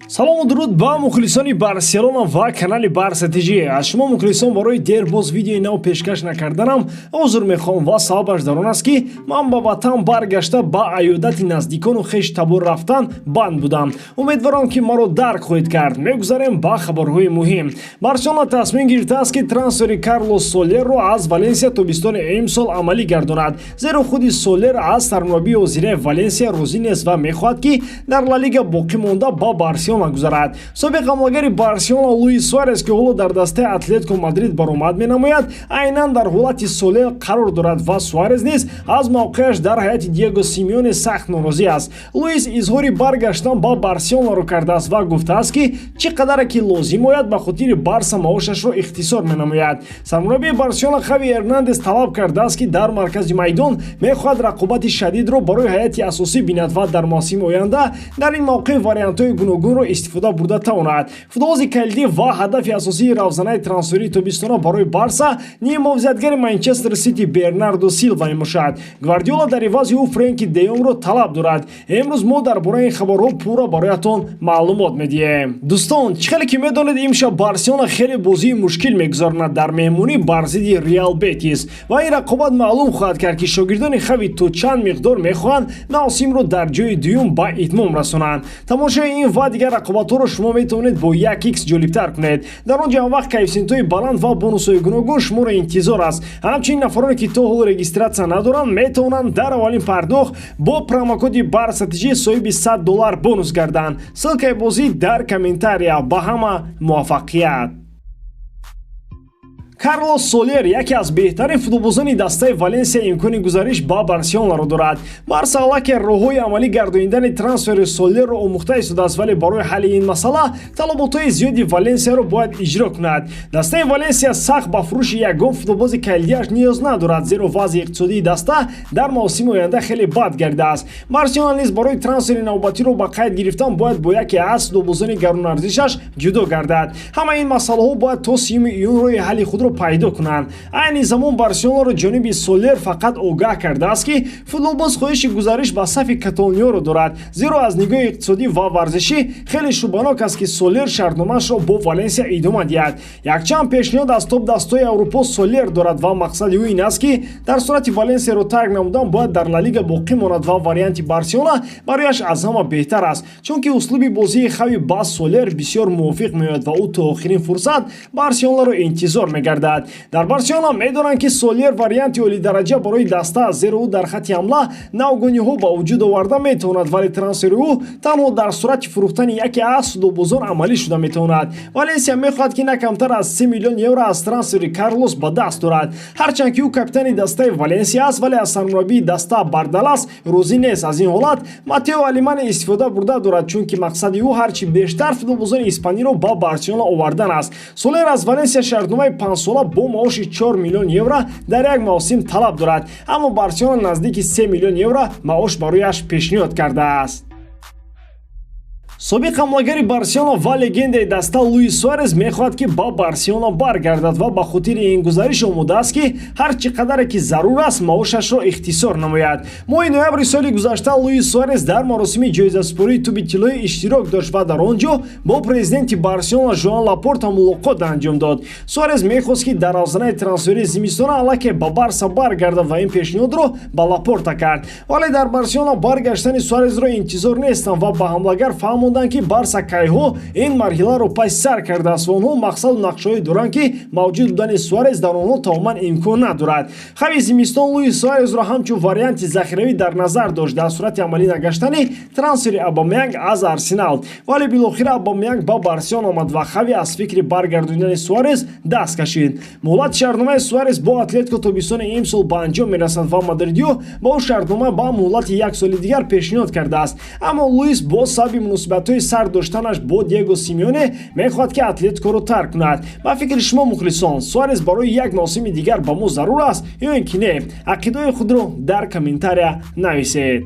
салому дуруд ба мухлисони Барселона ва канали СОΞИБИ. Аз шумо мухлисон барои дер боз видеои нав пешкаш накарданам узр мехоҳам ва сабабаш дар он аст ки ман ба ватан баргашта ба аёдати наздикону хеш табор рафтан банд будам. Умедворам ки маро дарк хоҳед кард. Мегузарем ба хабарҳои муҳим. Барселона тасмим гирифтааст ки трансфери Карлос Солерро аз Валенсия тобистони имсол амалӣ гардонад. Зеро худи Солер аз сармураббии ҳозираи Валенсия розӣ нест ва мехоҳад ки дар Ла Лига боқӣ монда ба Барселона гузарад. Собиқ ҳамлагари Барселона Луис Суарес ки ҳоло дар дастаи Атлетико Мадрид баромад менамояд, айнан дар ҳолати Солер қарор дорад ва Суарес низ аз мавқеаш дар ҳайати Диего Симеоне сахт норозӣ аст. Луис изҳори баргаштан ба Барселонаро кардааст ва гуфтааст ки чӣ қадаре ки лозим ояд ба хотири Барса маошашро ихтисор менамояд. Сармураббии Барселона Хави Эрнандес талаб кардааст ки дар маркази майдон мехоҳад рақобати шадидро барои ҳайати асосӣ бинад ва дар мавсими оянда дар ин мавқеъ вариантҳои гуногунро истифода бурда тавонад. Футболбози калидӣ ва ҳадафи асосии равзанаи трансферии тобистона барои Барса ниҳ муҳофизатгари Манчестер Сити Бернардо Силва мебошад. Гвардиола дар ивази ӯ Френки де Йонгро талаб дорад. Имрӯз мо дар бораи ин хабарҳо пурра бароятон маълумот медиҳем. Дӯстон, чӣ хеле ки медонед имшаб Барселона хеле бозии мушкил мегузаронад дар меҳмонӣ бар зидди Реал Бетис ва ин рақобат маълум хоҳад кард ки шогирдони Хави то чанд миқдор мехоҳанд мавсимро дар ҷои дуюм ба итмом расонанд. Тамошои ин ва дигар рақобатҳоро шумо метавонед бо 1x ҷолибтар кунед. Дар он ҷамъвақт коэффициентҳои баланд ва бонусҳои гуногун шуморо интизор аст. Ҳамчунин нафароне ки то ҳол регистратсия надоранд метавонанд дар аввалин пардохт бо промокоди БАРСОЇ соҳиби $100 бонус гарданд. Ссилкаи бозӣ дар комментария. Ба ҳама муваффақият. Карлос Солер яке аз беҳтарин футболбозони дастаи Валенсия имкони гузариш ба Барселонаро дорад. Барса аллакай роҳҳои амалӣ гардониндани трансфери Солерро омӯхта истодааст, вале барои ҳалли ин масъала талаботҳои зиёди Валенсияро бояд иҷро кунад. Дастаи Валенсия сахт ба фурӯши ягон футболбози калидиаш ниёз надорад, зеро вазъи иқтисодии даста дар мавсими оянда хеле бад гардидааст. Барселона низ барои трансфери навбатиро ба қайд гирифтан бояд бо яке аз футболбозони гаронарзишаш ҷудо гардад. Ҳама ин масъалаҳо бояд то 30 июн роҳи ҳалли худро пайдо кунанд. Айни замон Барселонаро ҷониби Солер фақат огаҳ кардааст ки футболбоз хоҳиши гузариш ба сафи Каталонияро дорад, зеро аз нигоҳи иқтисодӣ ва варзишӣ хеле шубҳанок аст ки Солер шартномаашро бо Валенсия идома диҳад. Якчанд пешниҳод аз топ дастои Аврупо Солер дорад ва мақсади ӯ ин аст ки дар сурати Валенсияро тарк намудан бояд дар Ла Лига боқӣ монад ва варианти Барселона барояш аз ҳама беҳтар аст, чунки услуби бозии Хави ба Солер бисёр мувофиқ меояд ва ӯ то охирин фурсат Барселонаро интизор мегардад. Дар Барселона медонанд ки Солер варианти олидараҷа барои даста аст, зеро ӯ дар хати ҳамла навгониҳо ба вуҷуд оварда метавонад, вале трансфери ӯ танҳо дар сурати фурӯхтани яке аз футболбозон амалӣ шуда метавонад. Валенсия мехоҳад ки на камтар аз 3 миллион евро аз трансфери Карлос ба даст дорад. Ҳарчанд ки ӯ капитани дастаи Валенсия аст, вале аз сармураббии даста Бардалас розӣ нест. Аз ин ҳолат Матео Алемани истифода бурда дорад, чунки мақсади ӯ ҳарчи бештар футболбозони испаниро ба Барселона овардан аст. Солер аз Валенсия шартномаи 5 сола бо маоши 4 миллион евро дар як мавсим талаб дорад, аммо Барселона наздики 3 миллион евро маош барояш пешниҳод кардааст. Собиқ ҳамлагари Барселона ва легендаи даста Луис Суарес мехоҳад ки ба Барселона баргардад ва ба хотири ин гузариш омодааст ки ҳар чӣ қадаре ки зарур аст маошашро ихтисор намояд. Моҳи ноябри соли гузашта Луис Суарес дар маросими ҷоизаспории туби тиллоӣ иштирок дошт ва дар он ҷо бо президенти Барселона Жоан Лапорта мулоқот анҷом дод. Суарес мехост ки дар равзанаи трансферии зимистона аллакай ба Барса баргардад ва ин пешниҳодро ба Лапорта кард. Вале дар Барселона баргаштани Суаресро интизор нестанд ва ба ҳамлагар фаҳмонданд ки Барсакайҳо ин марҳиларо пайсар кардааст ва онҳо мақсаду нақшаҳое доранд ки мавҷуд будани Суарес дар онҳо тамоман имкон надорад. Хави зимистон Луис Суаресро ҳамчун варианти захиравӣ дар назар дошт дар сурати амалӣ нагаштани трансфери Абамеянг аз Арсенал, вале билохира Абамеянг ба Барселона омад ва Хави аз фикри баргардонидани Суарес даст кашид. муҳлати шартномаи Суарес бо Атлетико тобистони имсол ба анҷом мерасад ва Мадридиё ба ӯ шартнома ба муҳлати 1 соли дигар пешниҳод кардааст, аммо Луис бо сабаби муносибатҳои сар доштанаш бо Диего Симеоне мехоҳад ки Атлетикоро тарк кунад. ба фикри шумо мухлисон, Суарес барои як мавсими дигар ба мо зарур аст ё ин ки не? Ақидаи худро дар комментария нависед.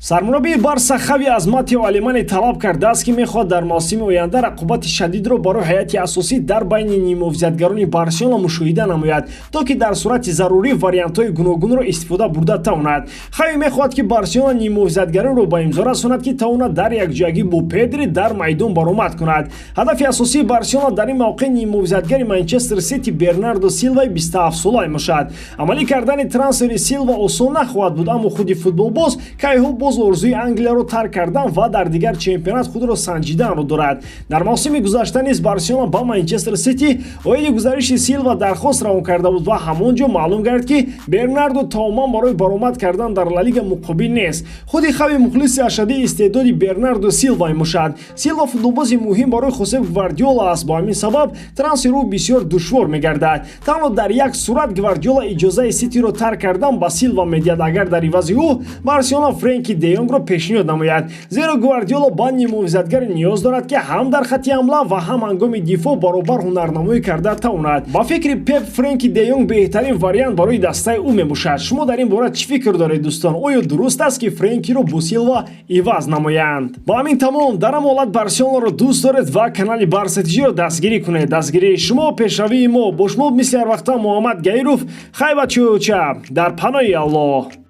сармураббии Барса Хави аз Матео Алемани талаб кардааст ки мехоҳад дар мавсими оянда рақобати шадидро барои ҳайати асосӣ дар байни нимовзиятгарони Барселона мушоҳида намояд, то ки дар сурати зарурӣ вариантҳои гуногунро истифода бурда тавонад. Хави мехоҳад ки Барселона нимовзиятгаронро ба имзо расонад ки тавонад дар якҷоягӣ бо Педри дар майдон баромад кунад. Ҳадафи асосии Барселона дар ин мавқеъ нимовзиятгари Манчестер Сити Бернардо Силваи 27-сола мебошад. Амалӣ кардани трансфери Силва осон нахоҳад буд, аммо худи футболбоз кайҳо боз орзуи Англияро тарк кардан ва дар дигар чемпионат худро санҷиданро дорад. Дар мавсими гузашта низ Барселона ба Манчестер Сити оиди гузариши Силва дархост равон карда буд ва ҳамон ҷо маълум гардид ки Бернардо таоман барои баромад кардан дар Ла Лига муқобил нест. худи Хави мухлиси ашадии истеъдоди Бернардо Силва мебошад. Силва футболбози муҳим барои Хосеп Гвардиола аст, бо ҳамин сабаб трансфери ӯ бисёр душвор мегардад. танҳо дар як сурат Гвардиола иҷозаи Ситиро тарк кардан ба Силва медиҳад, агар дар ивази ӯ Барселона Френки де Йонгро пешниҳод намояд. зеро Гвардиола ба нимовзиятгаре ниёз дорад ки ҳам дар хатти ҳамла ва ҳам ҳангоми дифоъ баробар ҳунарнамоӣ карда тавонад. ба фикри Пеп, Френки де Йонг беҳтарин вариант барои дастаи ӯ мебошад. шумо дар ин бора чӣ фикр доред дӯстон? оё дуруст аст ки Френкиро бо Силва иваз намоянд? ба ҳамин тамом дар ҳам ҳолат Барселонаро дӯст доред ва канали Барса ТЖ-ро дастгирӣ кунед. дастгирии шумо пешравии мо. бо шумо мисли ҳар вақта Муҳаммад Гаиров. хайбат шӯча дар паноҳи Аллоҳ.